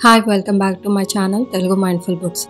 Hi welcome back to my channel Telugu mindful books.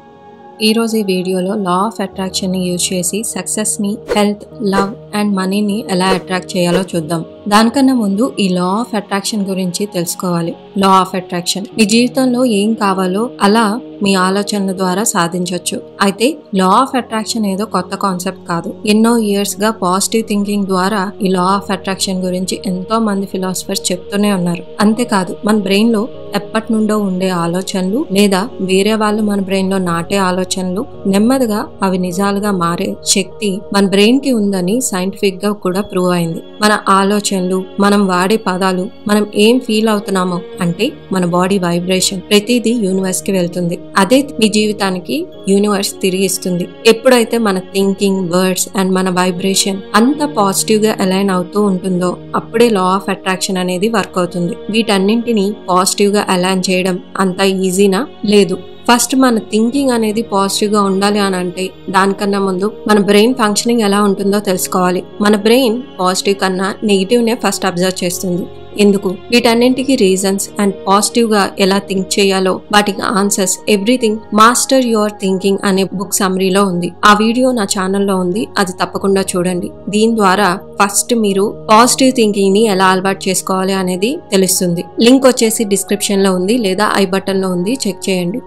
ఈరోజు ఈ వీడియోలో లా ఆఫ్ అట్రాక్షన్ని యూజ్ చేసి సక్సెస్ని, హెల్త్, లవ్ అండ్ మనీని ఎలా అట్రాక్ట్ చేయాలో చూద్దాం. దానికన్నా ముందు ఈ లా ఆఫ్ అట్రాక్షన్ గురించి తెలుసుకోవాలి. లా ఆఫ్ అట్రాక్షన్ మీ జీవితంలో ఏం కావాలో అలా మీ ఆలోచనల ద్వారా సాధించవచ్చు. అయితే లా ఆఫ్ అట్రాక్షన్ ఏదో కొత్త కాన్సెప్ట్ కాదు. ఎన్నో ఇయర్స్ గా పాజిటివ్ థింకింగ్ ద్వారా ఈ లా ఆఫ్ అట్రాక్షన్ గురించి ఎంతో మంది ఫిలాసఫర్స్ చెప్తూనే ఉన్నారు. అంతేకాదు మన బ్రెయిన్ లో ఎప్పటి నుండో ఉండే ఆలోచనలు లేదా వేరే వాళ్ళు మన బ్రెయిన్ లో నాటే ఆలోచనలు నెమ్మదిగా అవి నిజాలుగా మారే శక్తి మన బ్రెయిన్ కి ఉందని సైంటిఫిక్ గా కూడా ప్రూవ్ అయింది. మన ఆలోచనలు, మనం వాడే పదాలు, మనం ఏం ఫీల్ అవుతున్నామో అంటే మన బాడీ వైబ్రేషన్ ప్రతిదీ యూనివర్స్ కి వెళ్తుంది. అదే మీ జీవితానికి యూనివర్స్ తిరిగి ఇస్తుంది. ఎప్పుడైతే మన థింకింగ్, వర్డ్స్ అండ్ మన వైబ్రేషన్ అంత పాజిటివ్ గా అలైన్ అవుతూ ఉంటుందో అప్పుడే లా ఆఫ్ అట్రాక్షన్ అనేది వర్క్ అవుతుంది. వీటన్నింటినీ పాజిటివ్ గా అలైన్ చేయడం అంత ఈజీనా? లేదు. ఫస్ట్ మన థింకింగ్ అనేది పాజిటివ్ గా ఉండాలి అని అంటే దానికన్నా ముందు మన బ్రెయిన్ ఫంక్షనింగ్ ఎలా ఉంటుందో తెలుసుకోవాలి. మన బ్రెయిన్ పాజిటివ్ కన్నా నెగిటివ్ నే ఫస్ట్ అబ్జర్వ్ చేస్తుంది. ఎందుకు? వీటన్నింటికి రీజన్స్ అండ్ పాజిటివ్ గా ఎలా థింక్ చేయాలో, వాటికి answers, everything master your thinking అనే బుక్ సమ్మరీలో ఉంది. ఆ వీడియో నా ఛానల్లో ఉంది, అది తప్పకుండా చూడండి. దీని ద్వారా ఫస్ట్ మీరు పాజిటివ్ థింకింగ్ ని ఎలా అలవాటు చేసుకోవాలి అనేది తెలుస్తుంది. లింక్ వచ్చేసి డిస్క్రిప్షన్ లో ఉంది లేదా ఐ బటన్ లో ఉంది, చెక్ చేయండి.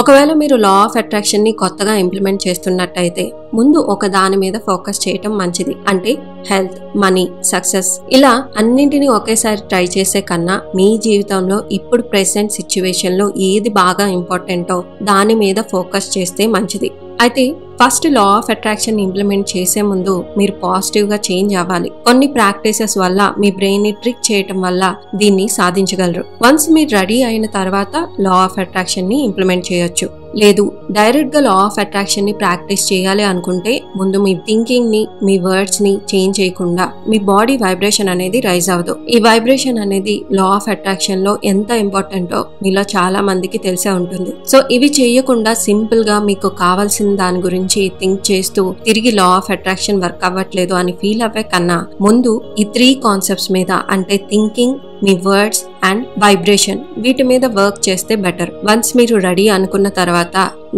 ఒకవేళ మీరు లా ఆఫ్ అట్రాక్షన్ ని కొత్తగా ఇంప్లిమెంట్ చేస్తున్నట్టయితే ముందు ఒక దాని మీద ఫోకస్ చేయటం మంచిది. అంటే హెల్త్, మనీ, సక్సెస్ ఇలా అన్నింటినీ ఒకేసారి ట్రై చేసే కన్నా మీ జీవితంలో ఇప్పుడు ప్రెసెంట్ సిచ్యువేషన్ లో ఏది బాగా ఇంపార్టెంటో దాని మీద ఫోకస్ చేస్తే మంచిది. అయితే first law of attraction implement చేసే ముందు మీరు పాజిటివ్ గా చేంజ్ అవ్వాలి. కొన్ని ప్రాక్టీసెస్ వల్ల మీ బ్రెయిన్ ని ట్రిక్ చేయటం వల్ల దీన్ని సాధించగలరు. వన్స్ మీరు రెడీ అయిన తర్వాత లా ఆఫ్ అట్రాక్షన్ ని ఇంప్లిమెంట్ చేయొచ్చు. లేదు, డైరెక్ట్ గా లా ఆఫ్ అట్రాక్షన్ ని ప్రాక్టీస్ చేయాలి అనుకుంటే ముందు మీ థింకింగ్ ని, మీ వర్డ్స్ ని చేంజ్ చేయకుండా మీ బాడీ వైబ్రేషన్ అనేది రైజ్ అవ్వదు. ఈ వైబ్రేషన్ అనేది లా ఆఫ్ అట్రాక్షన్ లో ఎంత ఇంపార్టెంటో మీలో చాలా మందికి తెలిసే ఉంటుంది. సో ఇవి చేయకుండా సింపుల్ గా మీకు కావాల్సిన దాని గురించి థింక్ చేస్తూ తిరిగి లా ఆఫ్ అట్రాక్షన్ వర్క్ అవ్వట్లేదు అని ఫీల్ అవ్వే కన్నా ముందు ఈ 3 కాన్సెప్ట్స్ మీద అంటే thinking, me words and vibration వీటి మీద వర్క్ చేస్తే బెటర్. వన్స్ మీరు రెడీ అనుకున్న తర్వాత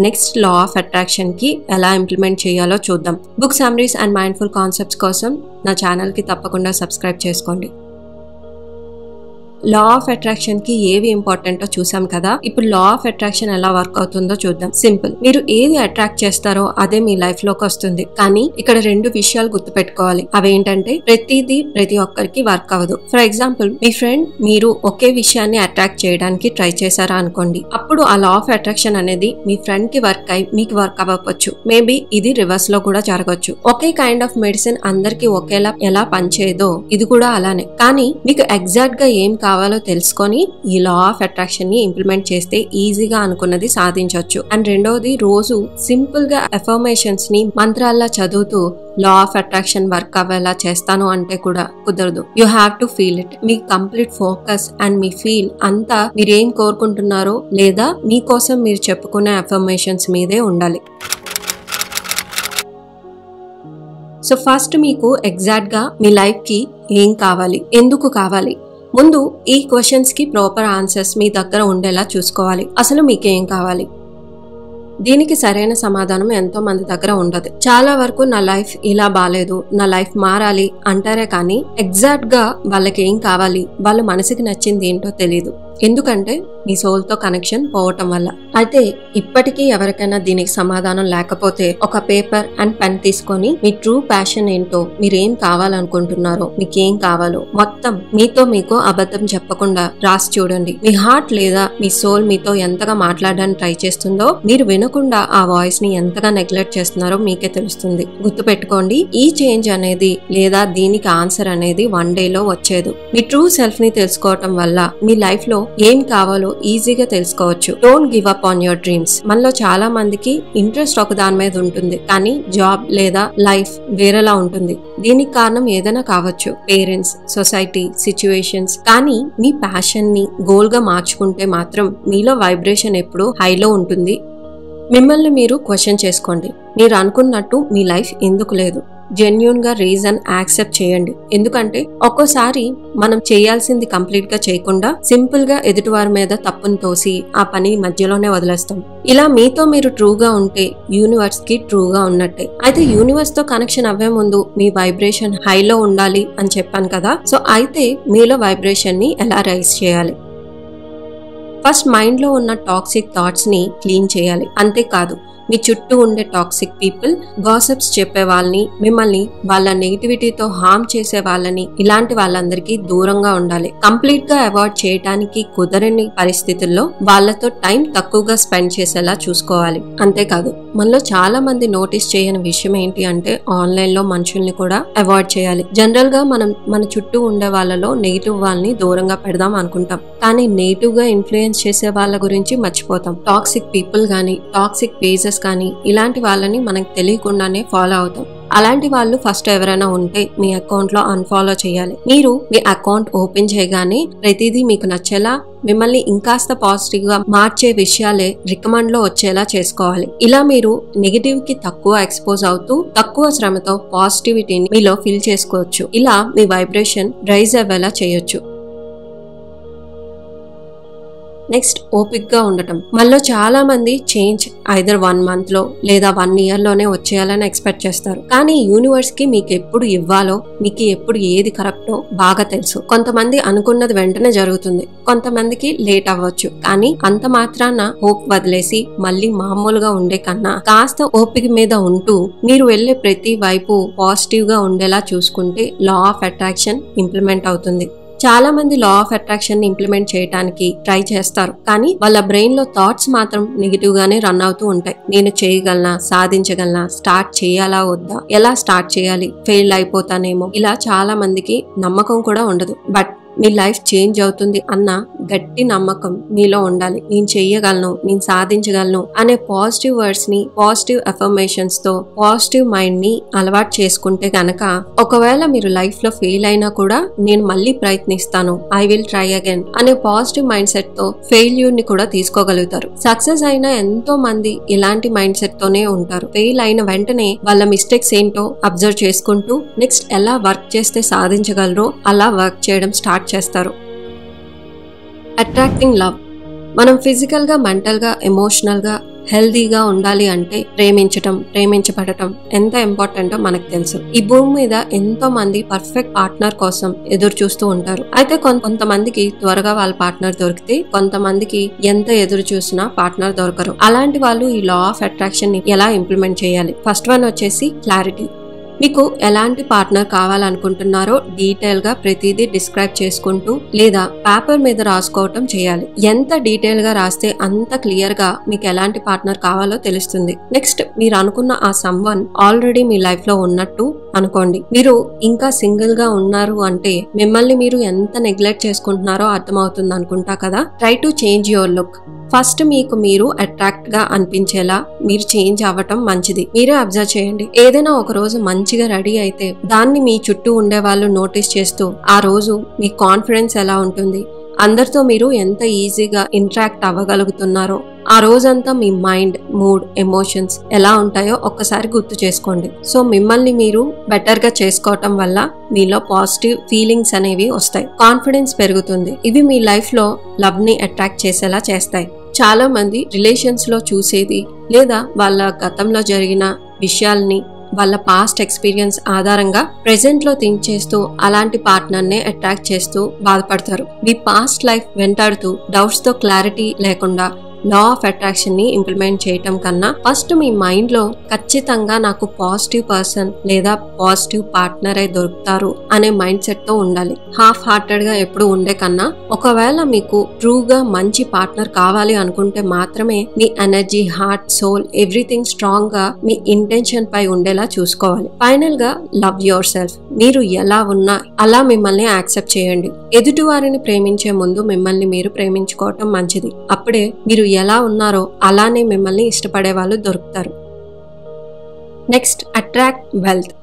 నెక్స్ట్ లా ఆఫ్ అట్రాక్షన్ కి ఎలా ఇంప్లిమెంట్ చేయాలో చూద్దాం. Book summaries and mindful concepts కోసం నా ఛానల్ కి తప్పకుండా సబ్స్క్రైబ్ చేసుకోండి. లా ఆఫ్ అట్రాక్షన్ కి ఏవి ఇంపార్టెంటో చూసాం కదా. ఇప్పుడు లా ఆఫ్ అట్రాక్షన్ ఎలా వర్క్ అవుతుందో చూద్దాం. సింపుల్, మీరు ఏది అట్రాక్ట్ చేస్తారో అదే మీ లైఫ్ లోకి వస్తుంది. కానీ ఇక్కడ 2 విషయాలు గుర్తుపెట్టుకోవాలి. అవేంటంటే ప్రతిదీ ప్రతి ఒక్కరికి వర్క్ అవ్వదు. ఫర్ ఎగ్జాంపుల్, మీ ఫ్రెండ్ మీరు ఒకే విషయాన్ని అట్రాక్ట్ చేయడానికి ట్రై చేశారా అనుకోండి. అప్పుడు ఆ లా ఆఫ్ అట్రాక్షన్ అనేది మీ ఫ్రెండ్ కి వర్క్ అయి మీకు వర్క్ అవ్వవచ్చు. మేబీ ఇది రివర్స్ లో కూడా జరగవచ్చు. ఒకే కైండ్ ఆఫ్ మెడిసిన్ అందరికి ఒకేలా ఎలా పనిచేయదో ఇది కూడా అలానే. కానీ మీకు ఎగ్జాక్ట్ గా ఏం కావాలో తెలుసుకొని ఈ లా ఆఫ్ అట్రాక్షన్ ని ఇంప్లిమెంట్ చేస్తే ఈజీగా అనుకున్నది సాధించవచ్చు. అండ్ రెండోది, రోజు సింపుల్ గా అఫర్మేషన్స్ ని మంత్రాల్లా చదువుతూ లా ఆఫ్ అట్రాక్షన్ వర్క్ అవ్వేలా చేస్తాను అంటే కూడా కుదరదు. You have to feel it. Me complete focus and me feel అంతా మీరేం కోరుకుంటున్నారో లేదా మీకోసం మీరు చెప్పుకునే అఫర్మేషన్స్ మీదే ఉండాలి. సో ఫస్ట్ మీకు ఎగ్జాక్ట్ గా మీ లైఫ్ కి ఏం కావాలి, ఎందుకు కావాలి, ముందు ఈ క్వశ్చన్స్ కి ప్రాపర్ ఆన్సర్స్ మీ దగ్గర ఉండేలా చూసుకోవాలి. అసలు మీకేం కావాలి? దీనికి సరైన సమాధానం ఎంతో మంది దగ్గర ఉండదు. చాలా వరకు నా లైఫ్ ఇలా బాలేదు, నా లైఫ్ మారాలి అంటారే కానీ ఎగ్జాక్ట్ గా వాళ్ళకి ఏం కావాలి, వాళ్ళ మనసుకి నచ్చింది ఏంటో తెలీదు. ఎందుకంటే మీ సోల్ తో కనెక్షన్ పోవటం వల్ల. అయితే ఇప్పటికీ ఎవరికైనా దీనికి సమాధానం లేకపోతే ఒక పేపర్ అండ్ పెన్ తీసుకొని మీ ట్రూ ప్యాషన్ ఏంటో, మీరేం కావాలనుకుంటున్నారో, మీకేం కావాలో మొత్తం మీతో మీకు అబద్ధం చెప్పకుండా రాసి చూడండి. మీ హార్ట్ లేదా మీ సోల్ మీతో ఎంతగా మాట్లాడడానికి ట్రై చేస్తుందో మీరు వినకుండా ఆ వాయిస్ ని ఎంతగా నెగ్లెక్ట్ చేస్తున్నారో మీకే తెలుస్తుంది. గుర్తుపెట్టుకోండి, ఈ చేంజ్ అనేది లేదా దీనికి ఆన్సర్ అనేది 1 డేలో వచ్చేది. మీ ట్రూ సెల్ఫ్ ని తెలుసుకోవటం వల్ల మీ లైఫ్ లో ఏం కావాలో ఈజీగా తెలుసుకోవచ్చు. Don't give up on your dreams. మనలో చాలా మందికి ఇంట్రెస్ట్ ఒక దాని మీద ఉంటుంది, కానీ జాబ్ లేదా లైఫ్ వేరేలా ఉంటుంది. దీనికి కారణం ఏదైనా కావచ్చు, పేరెంట్స్, సొసైటీ, సిచ్యువేషన్స్. కానీ మీ ప్యాషన్ ని గోల్ గా మార్చుకుంటే మాత్రం మీలో వైబ్రేషన్ ఎప్పుడూ హైలో ఉంటుంది. మిమ్మల్ని మీరు క్వశ్చన్ చేసుకోండి, మీరు అనుకున్నట్టు మీ లైఫ్ ఎందుకు లేదు, జెన్యూన్ గా రీజన్ యాక్సెప్ట్ చేయండి. ఎందుకంటే ఒక్కోసారి మనం చేయాల్సింది కంప్లీట్ గా చేయకుండా సింపుల్ గా ఎదుటివారి మీద తప్పును తోసి ఆ పని మధ్యలోనే వదిలేస్తాం. ఇలా మీతో మీరు ట్రూగా ఉంటే యూనివర్స్ కి ట్రూగా ఉన్నట్టే. అయితే యూనివర్స్ తో కనెక్షన్ అవ్వే ముందు మీ వైబ్రేషన్ హైలో ఉండాలి అని చెప్పాను కదా. సో అయితే మీలో వైబ్రేషన్ ని ఎలా రైజ్ చేయాలి? ఫస్ట్ మైండ్ లో ఉన్న టాక్సిక్ థాట్స్ ని క్లీన్ చేయాలి. అంతేకాదు మీ చుట్టూ ఉండే టాక్సిక్ పీపుల్, గాసిప్స్ చెప్పే వాళ్ళని, మిమ్మల్ని వాళ్ళ నెగిటివిటీతో హార్మ్ చేసే వాళ్ళని, ఇలాంటి వాళ్ళందరికీ దూరంగా ఉండాలి. కంప్లీట్ గా అవాయిడ్ చేయడానికి కుదరని పరిస్థితుల్లో వాళ్ళతో టైం తక్కువగా స్పెండ్ చేసేలా చూసుకోవాలి. అంతేకాదు మనలో చాలా మంది నోటీస్ చేయని విషయం ఏంటి అంటే ఆన్లైన్ లో మనుషుల్ని కూడా అవాయిడ్ చేయాలి. జనరల్ గా మనం మన చుట్టూ ఉండే వాళ్ళలో నెగిటివ్ వాళ్ళని దూరంగా పెడదాం అనుకుంటాం, కానీ నెగిటివ్ గా ఇన్ఫ్లుయెన్స్ చేసే వాళ్ళ గురించి మర్చిపోతాం. టాక్సిక్ పీపుల్ గానీ, టాక్సిక్ పేజెస్ కానీ ఇలాంటి వాళ్ళని మనకు తెలియకుండానే ఫాలో అవుతాం. అలాంటి వాళ్ళు ఫస్ట్ ఎవరైనా ఉంటే మీ అకౌంట్ లో అన్ఫాలో చేయాలి. మీరు మీ అకౌంట్ ఓపెన్ చేయగానే ప్రతిదీ మీకు నచ్చేలా, మిమ్మల్ని ఇంకాస్త పాజిటివ్ గా మార్చే విషయాలే రికమెండ్ లో వచ్చేలా చేసుకోవాలి. ఇలా మీరు నెగిటివ్ కి తక్కువ ఎక్స్పోజ్ అవుతూ తక్కువ శ్రమతో పాజిటివిటీని మీలో ఫిల్ చేసుకోవచ్చు. ఇలా మీ వైబ్రేషన్ రైజ్ అవ్వేలా చేయొచ్చు. నెక్స్ట్, ఓపిక్ గా ఉండటం. మనలో చాలా మంది చేంజ్ ఐదర్ 1 month లో లేదా 1 year లోనే వచ్చేయాలని ఎక్స్పెక్ట్ చేస్తారు. కానీ యూనివర్స్ కి మీకు ఎప్పుడు ఇవ్వాలో, మీకు ఎప్పుడు ఏది కరెక్టో బాగా తెలుసు. కొంతమంది అనుకున్నది వెంటనే జరుగుతుంది, కొంతమందికి లేట్ అవ్వచ్చు. కానీ అంత మాత్రాన హోప్ వదిలేసి మళ్ళీ మామూలుగా ఉండే కన్నా కాస్త ఓపిక మీద ఉంటూ మీరు వెళ్లే ప్రతి వైపు పాజిటివ్ గా ఉండేలా చూసుకుంటే లా ఆఫ్ అట్రాక్షన్ ఇంప్లిమెంట్ అవుతుంది. చాలా మంది లా ఆఫ్ అట్రాక్షన్ ని ఇంప్లిమెంట్ చేయడానికి ట్రై చేస్తారు, కానీ వాళ్ళ బ్రెయిన్ లో థాట్స్ మాత్రం నెగిటివ్ గానే రన్ అవుతూ ఉంటాయి. నేను చేయగలనా, సాధించగలనా, స్టార్ట్ చేయాలా వద్దా, ఎలా స్టార్ట్ చేయాలి, ఫెయిల్ అయిపోతానేమో, ఇలా చాలా మందికి నమ్మకం కూడా ఉండదు. బట్ మీ లైఫ్ చేంజ్ అవుతుంది అన్న గట్టి నమ్మకం మీలో ఉండాలి. నేను చెయ్యగలను, నేను సాధించగలను అనే పాజిటివ్ వర్డ్స్ ని, పాజిటివ్ అఫర్మేషన్స్ తో పాజిటివ్ మైండ్ ని అలవాటు చేసుకుంటే గనక ఒకవేళ మీరు లైఫ్ లో ఫెయిల్ అయినా కూడా నేను మళ్ళీ ప్రయత్నిస్తాను, ఐ విల్ ట్రై అగైన్ అనే పాజిటివ్ మైండ్ సెట్ తో ఫెయిల్యూర్ ని కూడా తీసుకోగలుగుతారు. సక్సెస్ అయిన ఎంతో మంది ఇలాంటి మైండ్ సెట్ తోనే ఉంటారు. ఫెయిల్ అయిన వెంటనే వాళ్ళ మిస్టేక్స్ ఏంటో అబ్జర్వ్ చేసుకుంటూ నెక్స్ట్ ఎలా వర్క్ చేస్తే సాధించగలరో అలా వర్క్ చేయడం స్టార్ట్ చేస్తారు. Attracting love. మనం ఫిజికల్ గా, మెంటల్ గా, ఎమోషనల్ గా హెల్దీగా ఉండాలి అంటే ప్రేమించటం, ప్రేమించబడటం ఎంత ఇంపార్టెంటో మనకు తెలుసు. ఈ భూమి మీద ఎంతో మంది పర్ఫెక్ట్ పార్ట్నర్ కోసం ఎదురు చూస్తూ ఉంటారు. అయితే కొంతమందికి త్వరగా వాళ్ళ పార్ట్నర్ దొరికితే, కొంతమందికి ఎంత ఎదురు చూసినా పార్ట్నర్ దొరకరు. అలాంటి వాళ్ళు ఈ లా ఆఫ్ అట్రాక్షన్ ని ఎలా ఇంప్లిమెంట్ చేయాలి? ఫస్ట్ వన్ వచ్చేసి క్లారిటీ. మీకు ఎలాంటి పార్ట్నర్ కావాలనుకుంటున్నారో డీటెయిల్ గా ప్రతిదీ డిస్క్రైబ్ చేసుకుంటూ లేదా పేపర్ మీద రాసుకోవటం చేయాలి. ఎంత డీటెయిల్ గా రాస్తే అంత క్లియర్ గా మీకు ఎలాంటి పార్ట్నర్ కావాలో తెలుస్తుంది. నెక్స్ట్, మీరు అనుకున్న ఆ సమ్వన్ ఆల్రెడీ మీ లైఫ్ లో ఉన్నట్టు అనుకోండి. మీరు ఇంకా సింగిల్ గా ఉన్నారు అంటే మిమ్మల్ని మీరు ఎంత నెగ్లెక్ట్ చేసుకుంటున్నారో అర్థమవుతుంది అనుకుంటా కదా. Try to change your look. First మీకు మీరు అట్రాక్ట్ గా అనిపించేలా మీరు చేంజ్ అవ్వటం మంచిది. మీరే అబ్జర్వ్ చేయండి. ఏదైనా ఒక రోజు మంచిగా రెడీ అయితే దాన్ని మీ చుట్టూ ఉండే వాళ్ళు నోటీస్ చేస్తూ ఆ రోజు మీ కాన్ఫిడెన్స్ ఎలా ఉంటుంది, అందరితో మీరు ఎంత ఈజీగా ఇంటరాక్ట్ అవ్వగలుగుతున్నారో, ఆ రోజంతా మీ మైండ్, మూడ్, ఎమోషన్స్ ఎలా ఉంటాయో ఒక్కసారి గుర్తు చేసుకోండి. సో మిమ్మల్ని మీరు బెటర్ గా చేసుకోవటం వల్ల మీలో పాజిటివ్ ఫీలింగ్స్ అనేవి వస్తాయి, కాన్ఫిడెన్స్ పెరుగుతుంది. ఇవి మీ లైఫ్ లో లవ్ ని అట్రాక్ట్ చేసేలా చేస్తాయి. చాలా మంది రిలేషన్స్ లో చూసేది లేదా వాళ్ళ గతంలో జరిగిన విషయాల్ని, వాళ్ళ పాస్ట్ ఎక్స్పీరియన్స్ ఆధారంగా ప్రెసెంట్ లో థింక్ చేస్తూ అలాంటి పార్ట్నర్ నే అట్రాక్ట్ చేస్తూ బాధపడతారు. మీ పాస్ట్ లైఫ్ వెంటాడుతూ డౌట్స్ తో క్లారిటీ లేకుండా లా ఆఫ్ అట్రాక్షన్ ని ఇంప్లిమెంట్ చేయటం కన్నా ఫస్ట్ మీ మైండ్ లో ఖచ్చితంగా నాకు పాజిటివ్ పర్సన్ లేదా పాజిటివ్ పార్ట్నర్ అయి దొరుకుతారు అనే మైండ్ సెట్ తో ఉండాలి. హాఫ్ హార్టెడ్ గా ఎప్పుడు ఉండే కన్నా ఒకవేళ మీకు ట్రూగా మంచి పార్ట్నర్ కావాలి అనుకుంటే మాత్రమే మీ energy, heart, soul everything strong గా మీ ఇంటెన్షన్ పై ఉండేలా చూసుకోవాలి. ఫైనల్ గా లవ్ యువర్ సెల్ఫ్. మీరు ఎలా ఉన్నా అలా మిమ్మల్ని యాక్సెప్ట్ చేయండి. ఎదుటి వారిని ప్రేమించే ముందు మిమ్మల్ని మీరు ప్రేమించుకోవటం మంచిది. అప్పుడే మీరు ఎలా ఉన్నారో అలానే మిమ్మల్ని ఇష్టపడే వాళ్ళు దొరుకుతారు. Next, attract wealth.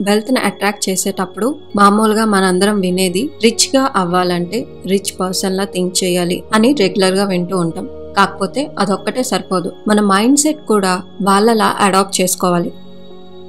వెల్త్ ని అట్రాక్ట్ చేసేటప్పుడు మామూలుగా మనందరం వినేది రిచ్ గా అవ్వాలంటే రిచ్ పర్సన్ లా థింక్ చేయాలి అని రెగ్యులర్ గా వింటూ ఉంటాం. కాకపోతే అదొక్కటే సరిపోదు, మన మైండ్ సెట్ కూడా వాళ్ళలా అడాప్ట్ చేసుకోవాలి.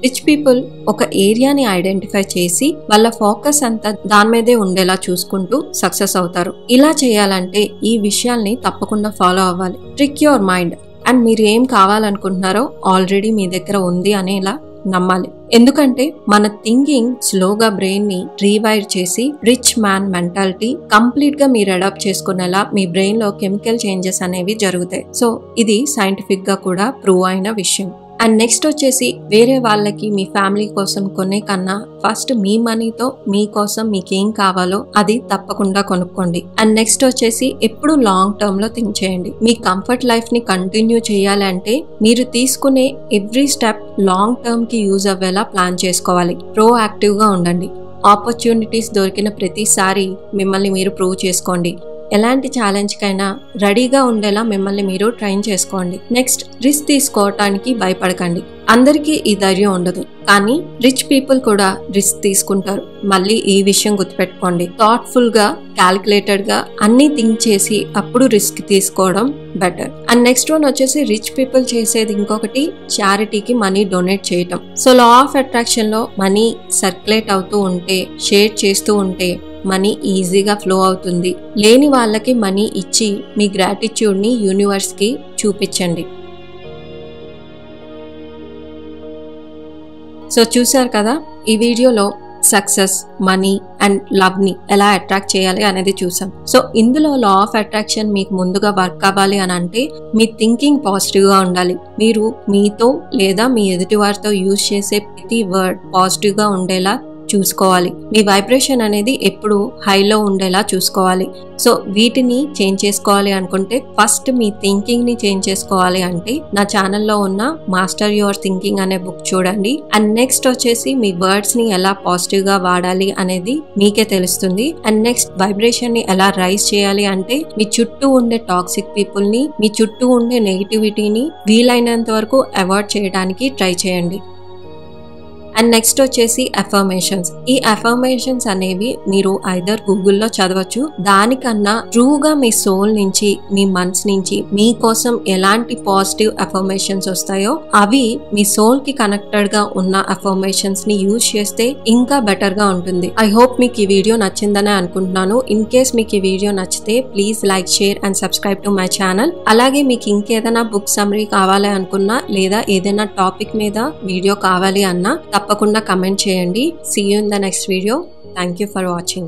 రిచ్ పీపుల్ ఒక ఏరియాని ఐడెంటిఫై చేసి వాళ్ళ ఫోకస్ అంతా దాని మీదే ఉండేలా చూసుకుంటూ సక్సెస్ అవుతారు. ఇలా చేయాలంటే ఈ విషయాల్ని తప్పకుండా ఫాలో అవ్వాలి. ట్రిక్ యువర్ మైండ్ అండ్ మీరు ఏం కావాలనుకుంటున్నారో ఆల్రెడీ మీ దగ్గర ఉంది అనేలా నమ్మాలి. ఎందుకంటే మన థింకింగ్ స్లోగా బ్రెయిన్ ని రీవైర్ చేసి రిచ్ మ్యాన్ మెంటాలిటీ కంప్లీట్ గా మీరు అడాప్ట్ చేసుకునేలా మీ బ్రెయిన్ లో కెమికల్ చేంజెస్ అనేవి జరుగుతాయి. సో ఇది సైంటిఫిక్ గా కూడా ప్రూవ్ అయిన విషయం. అండ్ నెక్స్ట్ వచ్చేసి వేరే వాళ్ళకి మీ ఫ్యామిలీ కోసం కొనే కన్నా ఫస్ట్ మీ మనీతో మీకోసం మీకేం కావాలో అది తప్పకుండా కొనుక్కోండి. అండ్ నెక్స్ట్ వచ్చేసి ఎప్పుడు లాంగ్ టర్మ్ లో థింక్ చేయండి. మీ కంఫర్ట్ లైఫ్ ని కంటిన్యూ చేయాలి అంటే మీరు తీసుకునే ఎవ్రీ స్టెప్ లాంగ్ టర్మ్ కి యూజ్ అవ్వేలా ప్లాన్ చేసుకోవాలి. ప్రో యాక్టివ్ గా ఉండండి. ఆపర్చునిటీస్ దొరికిన ప్రతిసారి మిమ్మల్ని మీరు ప్రూవ్ చేసుకోండి. ఎలాంటి ఛాలెంజ్ కైనా రెడీగా ఉండేలా మిమ్మల్ని మీరు ట్రైన్ చేసుకోండి. నెక్స్ట్, రిస్క్ తీసుకోవటానికి భయపడకండి. అందరికీ ఈ ధైర్యం ఉండదు, కానీ రిచ్ పీపుల్ కూడా రిస్క్ తీసుకుంటారు. మళ్ళీ ఈ విషయం గుర్తుపెట్టుకోండి. థాట్ఫుల్ గా, క్యాలిక్యులేటెడ్ గా అన్ని థింక్ చేసి అప్పుడు రిస్క్ తీసుకోవడం బెటర్. అండ్ నెక్స్ట్ వన్ వచ్చేసి రిచ్ పీపుల్ చేసేది ఇంకొకటి, చారిటీకి మనీ డొనేట్ చేయటం. సో లా ఆఫ్ అట్రాక్షన్ లో మనీ సర్క్యులేట్ అవుతూ ఉంటే, షేర్ చేస్తూ ఉంటే మనీ ఈజీగా ఫ్లో అవుతుంది. లేని వాళ్ళకి మనీ ఇచ్చి మీ గ్రాటిట్యూడ్ ని యూనివర్స్ కి చూపించండి. సో చూసారు కదా, ఈ వీడియోలో సక్సెస్, మనీ అండ్ లవ్ ని ఎలా అట్రాక్ట్ చేయాలి అనేది చూసాం. సో ఇందులో లా ఆఫ్ అట్రాక్షన్ మీకు ముందుగా వర్క్ అవ్వాలి అని అంటే మీ థింకింగ్ పాజిటివ్ గా ఉండాలి. మీరు మీతో లేదా మీ ఎదుటి వారితో యూజ్ చేసే ప్రతి వర్డ్ పాజిటివ్ గా ఉండేలా చూసుకోవాలి. మీ వైబ్రేషన్ అనేది ఎప్పుడు హైలో ఉండేలా చూసుకోవాలి. సో వీటిని చేంజ్ చేసుకోవాలి అనుకుంటే ఫస్ట్ మీ థింకింగ్ ని చేంజ్ చేసుకోవాలి అంటే నా ఛానల్లో ఉన్న మాస్టర్ యువర్ థింకింగ్ అనే బుక్ చూడండి. అండ్ నెక్స్ట్ వచ్చేసి మీ వర్డ్స్ ని ఎలా పాజిటివ్ గా వాడాలి అనేది మీకే తెలుస్తుంది. అండ్ నెక్స్ట్ వైబ్రేషన్ ని ఎలా రైజ్ చేయాలి అంటే మీ చుట్టూ ఉండే టాక్సిక్ పీపుల్ ని, మీ చుట్టూ ఉండే నెగిటివిటీని వీలైనంత వరకు అవాయిడ్ చేయడానికి ట్రై చేయండి. అండ్ నెక్స్ట్ వచ్చేసి అఫర్మేషన్స్. ఈ అఫర్మేషన్స్ అనేవి మీరు ఐదర్ గూగుల్లో చదవచ్చు, దానికన్నా ట్రూగా మీ సోల్ నుంచి, మీ మనసు నుంచి మీకోసం ఎలాంటి పాజిటివ్ అఫర్మేషన్స్ వస్తాయో అవి మీ సోల్ కి కనెక్టెడ్ గా ఉన్న అఫర్మేషన్స్ ని యూజ్ చేస్తే ఇంకా బెటర్ గా ఉంటుంది. ఐ హోప్ మీకు ఈ వీడియో నచ్చిందనే అనుకుంటున్నాను. ఇన్ కేస్ మీకు ఈ వీడియో నచ్చితే please like, share and subscribe to my channel. అలాగే మీకు ఇంకేదైనా బుక్ సమ్మరీ కావాలి అనుకున్నా లేదా ఏదైనా టాపిక్ మీద వీడియో కావాలి అన్నా తప్పకుండా కమెంట్ చేయండి. See you in the next video. Thank you for watching.